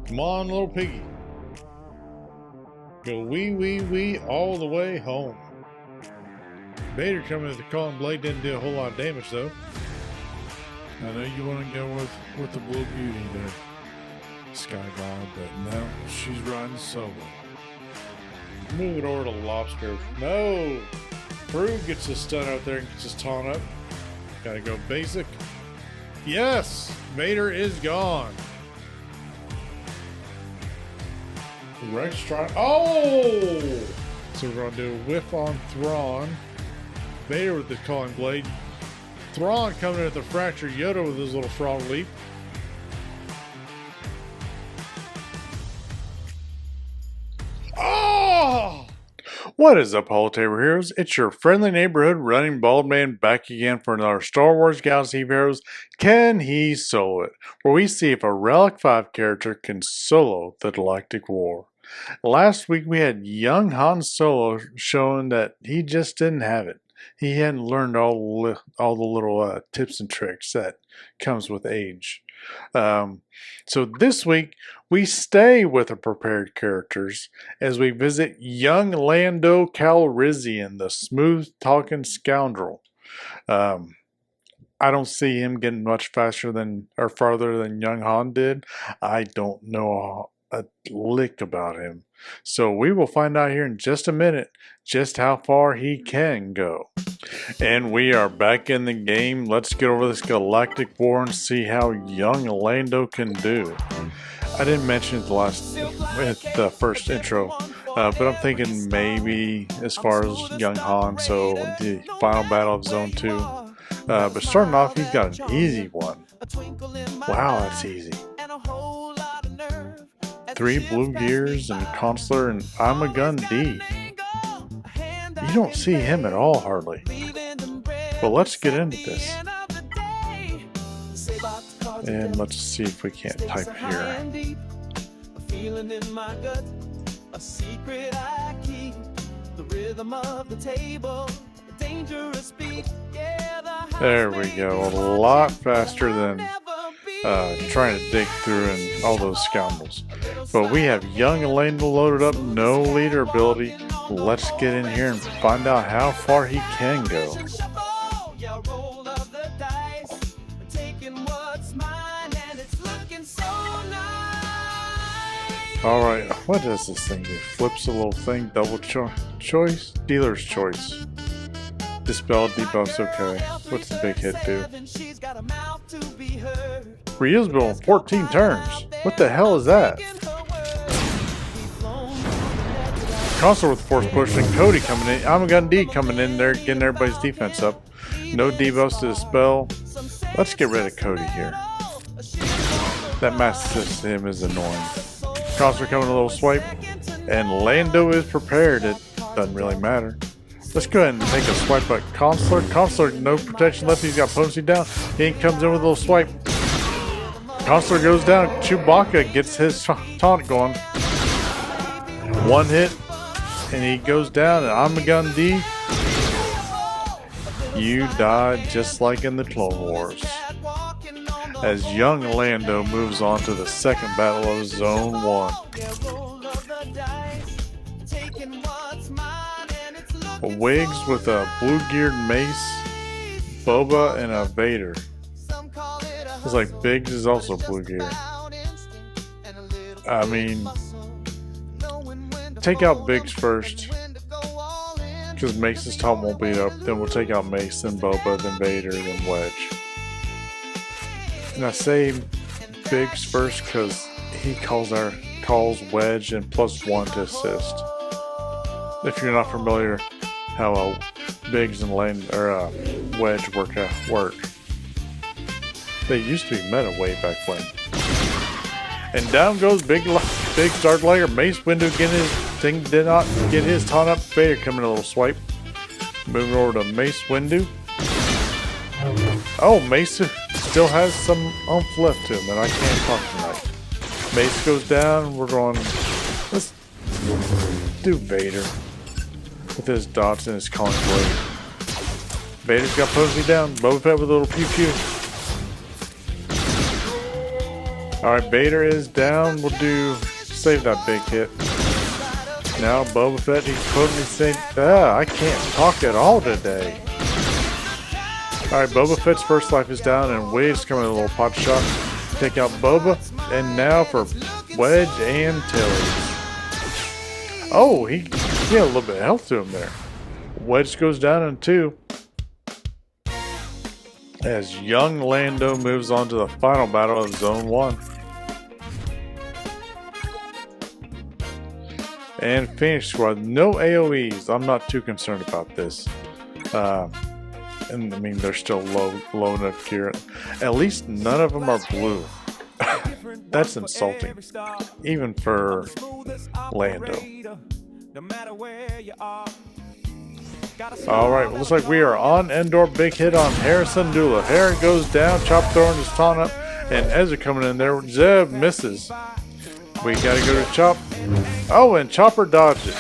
Come on, little piggy. Go wee wee wee all the way home. Vader coming with the calling blade didn't do a whole lot of damage though. I know you want to go with the Blue Beauty there, Skybound, but no, she's riding solo. Move it over to Lobster. No! Prue gets his stun out there and gets his taunt up. Gotta go basic. Yes! Vader is gone. Rex trying. Oh! So we're gonna do a whiff on Thrawn. Vader with the calling blade. Thrawn coming in at the fracture. Yoda with his little frog leap. Oh! What is up, Holo Table Heroes? It's your friendly neighborhood running bald man back again for another Star Wars Galaxy of Heroes. Can he solo it? Where we see if a Relic 5 character can solo the Galactic War. Last week we had young Han Solo showing that he just didn't have it. He hadn't learned all the little tips and tricks that comes with age. So this week we stay with the prepared characters as we visit young Lando Calrissian, the smooth-talking scoundrel. I don't see him getting much faster than or farther than young Han did. I don't know a lick about him. So we will find out here in just a minute just how far he can go. And we are back in the game. Let's get over this Galactic War and see how young Lando can do. I didn't mention it with the first intro, but I'm thinking maybe as far as young Han, so the final battle of Zone 2. But starting off, he's got an easy one. Wow, that's easy. 3 blue gears and consular, and I'm a gun D. You don't see him at all hardly. But let's get into this. And let's see if we can't type here. There we go. A lot faster than trying to dig through and all those scoundrels. But we have young Lando loaded up, no leader ability. Let's get in here and find out how far he can go. Alright, what does this thing do? Flips a little thing, double choice? Dealer's choice. Dispel, debuffs, okay. What's the big hit do? Reusable in 14 turns. What the hell is that? Console with force push and Cody coming in. I'm a gun D coming in there, getting everybody's defense up. No debuffs to dispel. Let's get rid of Cody here. That master system is annoying. Console coming a little swipe. And Lando is prepared. It doesn't really matter. Let's go ahead and take a swipe at Consular. Consular, no protection left. He's got potency down. He comes in with a little swipe. Consular goes down. Chewbacca gets his taunt going. One hit, and he goes down. And I'm a gun D. You died just like in the Clone Wars. As young Lando moves on to the second battle of Zone 1. Wigs with a blue-geared mace, Boba, and a Vader. It's like Biggs is also blue gear. I mean, take out Biggs first, because Mace's top won't beat up. Then we'll take out Mace, then Boba, then Vader, then Wedge. And I say Biggs first because he calls Wedge and +1 to assist. If you're not familiar how Biggs and Wedge work. They used to be meta way back when. And down goes Big Darth Layer. Mace Windu did not get his taunt up. Vader coming a little swipe. Moving over to Mace Windu. Oh, Mace still has some oomph left to him, and I can't talk tonight. Mace goes down. We're going. Let's do Vader with his dots and his calling blade. Vader's got Posey down. Boba Fett with a little pew pew. Alright, Vader is down. We'll save that big hit. Now Boba Fett, he's potently saying, I can't talk at all today. Alright, Boba Fett's first life is down, and Wade's coming with a little pot shot. Take out Boba, and now for Wedge and Tilly. Oh, he had a little bit of health to him there. Wedge goes down in 2. As young Lando moves on to the final battle of Zone 1. And Phoenix Squad, no AoEs. I'm not too concerned about this. And I mean, they're still low enough gear. At least none of them are blue. That's insulting. Even for Lando. Alright, looks like we are on Endor. Big hit on Harrison Dula. Harry goes down, Chop throwing his taunt up, and Ezra coming in there. Zeb misses. We gotta go to Chop. Oh, and Chopper dodged it.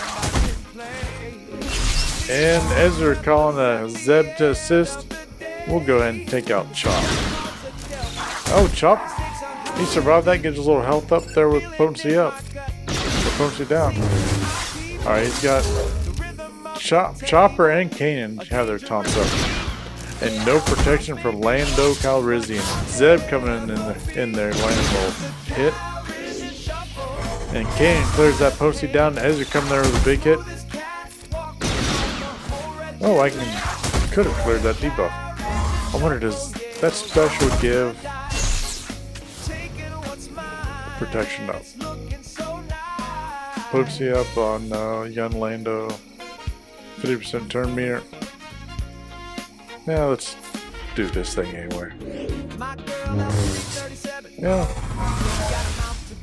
And Ezra calling a Zeb to assist. We'll go ahead and take out Chop. Oh, Chop. He survived that, gets his little health up there with potency up. Or potency down. Alright, he's got Chopper and Kanan have their taunts up. And no protection for Lando Calrissian. Zeb coming in there, landing a little hit. And Kanan clears that postie down. Ezra coming there with a big hit. Oh, could have cleared that debuff. I wonder, does that special give protection up? Postie up on young Lando. 50% turn meter. Yeah, let's do this thing anyway. Yeah.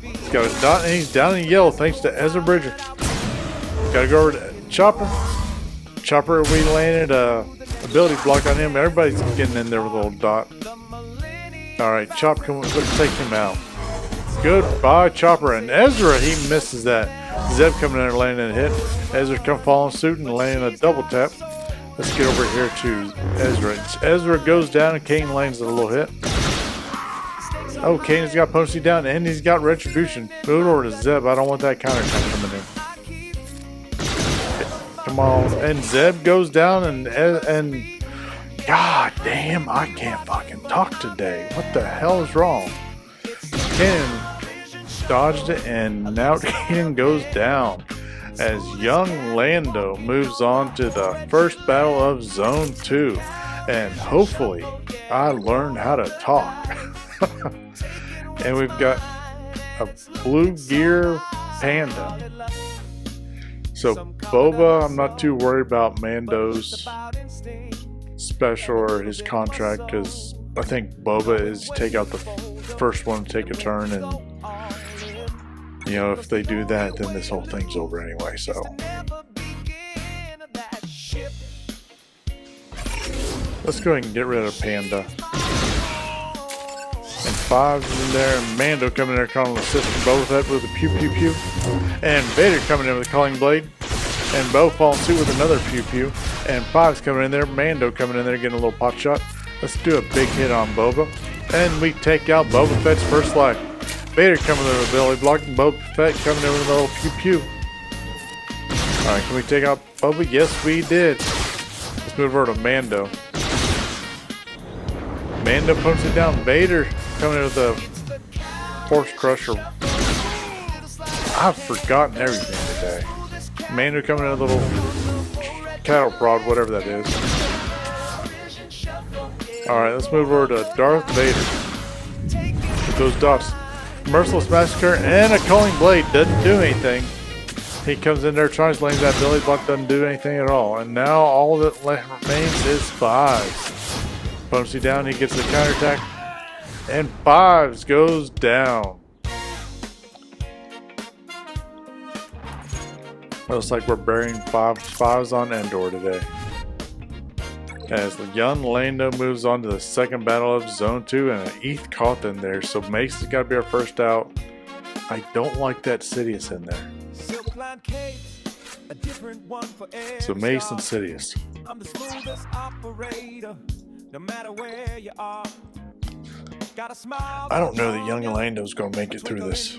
He's got a dot and he's down in yellow thanks to Ezra Bridger. Gotta go over to Chopper. Chopper, we landed a ability block on him. Everybody's getting in there with a little dot. Alright, Chopper, let's take him out. Goodbye, Chopper. And Ezra, he misses that. Zeb coming in there landing a hit. Ezra come following suit and landing a double tap. Let's get over here to Ezra. Ezra goes down and Kane lands a little hit. Oh, Kane's got potency down and he's got retribution. Move over to Zeb. I don't want that counterattack coming in. Come on. And Zeb goes down and God damn, I can't fucking talk today. What the hell is wrong? Kanan dodged it and now Kanan goes down. As young Lando moves on to the first battle of Zone 2. And hopefully I learned how to talk. And we've got a blue gear panda. So Boba, I'm not too worried about Mando's special or his contract, because I think Boba is take out the first one to take a turn, and you know, if they do that, then this whole thing's over anyway. So let's go ahead and get rid of Panda. And Five's in there, and Mando coming in there calling the system. Boba Fett with a pew pew pew. And Vader coming in with a calling blade. And Bo following suit with another pew pew. And Five's coming in there, Mando coming in there getting a little pot shot. Let's do a big hit on Boba. And we take out Boba Fett's first life. Vader coming in with a belly block, and Boba Fett coming in with a little pew pew. Alright, can we take out Boba? Yes, we did. Let's move over to Mando. Mando punches it down. Vader coming in with a horse crusher. I've forgotten everything today. Mando coming in with a little cattle prod, whatever that is. Alright, let's move over to Darth Vader. With those dots. Merciless Massacre and a Culling Blade doesn't do anything. He comes in there, tries to land that belly block, doesn't do anything at all. And now all that remains is Fives. Potency down, he gets the counterattack. And Fives goes down. Looks like we're burying Fives on Endor today. As the young Lando moves on to the second battle of Zone 2, and an ETH caught in there, so Mace has got to be our first out. I don't like that Sidious in there. So Mace and Sidious. I don't know that young Lando's gonna make it through this.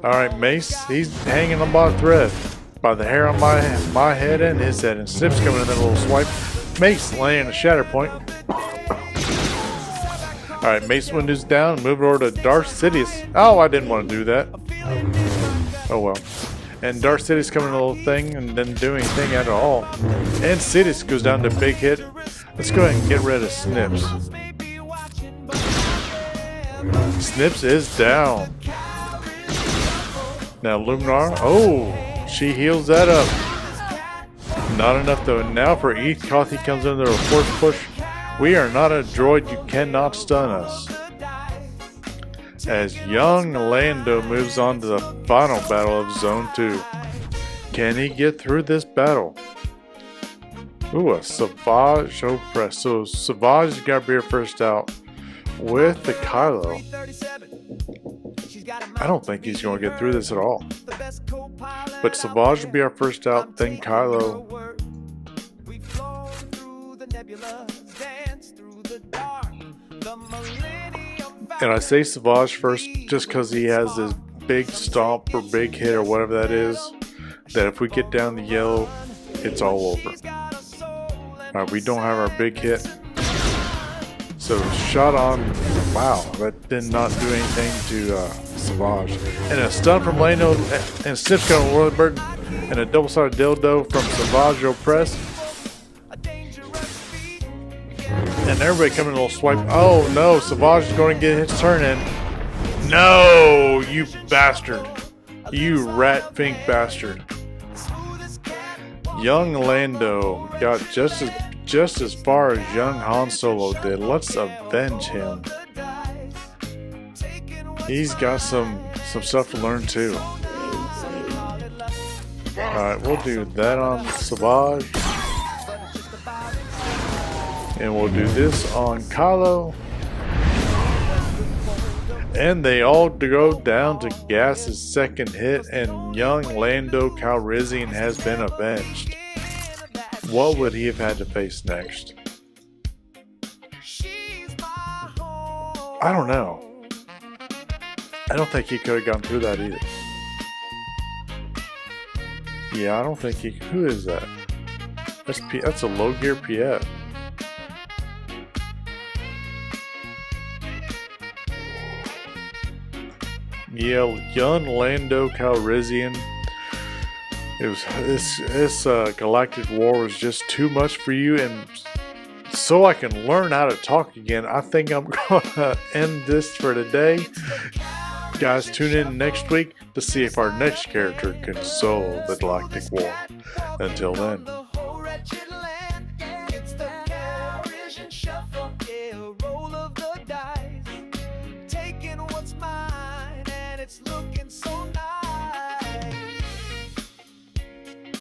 Alright, Mace, he's hanging on by a thread. By the hair on my head and his head. And Snip's coming in that little swipe. Mace laying a shatter point. Alright, Mace Windu's down. Move over to Darth Sidious. Oh, I didn't want to do that. Oh well. And Darth Sidious coming in a little thing and didn't do anything at all. And Sidious goes down to big hit. Let's go ahead and get rid of Snips. Snips is down. Now Luminar. Oh, she heals that up. Not enough though. Now for Eth Koth, he comes under a force push. We are not a droid. You cannot stun us. As young Lando moves on to the final battle of Zone 2. Can he get through this battle? Ooh, a Savage Opress. So Savage has got to be her first out with the Kylo. I don't think he's going to get through this at all. But Savage will be our first out, then Kylo. And I say Savage first just because he has this big stomp or big hit or whatever that is. That if we get down the yellow, it's all over. We don't have our big hit. So shot on. Wow, that did not do anything to Savage. And a stun from Lando and Snip's going to roll the bird. And a double-sided dildo from Savage Opress. And everybody coming a little swipe. Oh no, Savage is going to get his turn in. No, you bastard. You rat fink bastard. Young Lando got just as far as young Han Solo did. Let's avenge him. He's got some stuff to learn too. Alright, we'll do that on Savage. And we'll do this on Kylo. And they all go down to Gas's second hit, and young Lando Calrissian has been avenged. What would he have had to face next? I don't know. I don't think he could have gone through that either. Yeah, I don't think he... Who is that? That's a low gear Piet. Yeah, young Lando Calrissian. This Galactic War was just too much for you, and so I can learn how to talk again, I think I'm gonna end this for today. Guys, tune in next week to see if our next character can solve the Galactic War. Until then. Looking so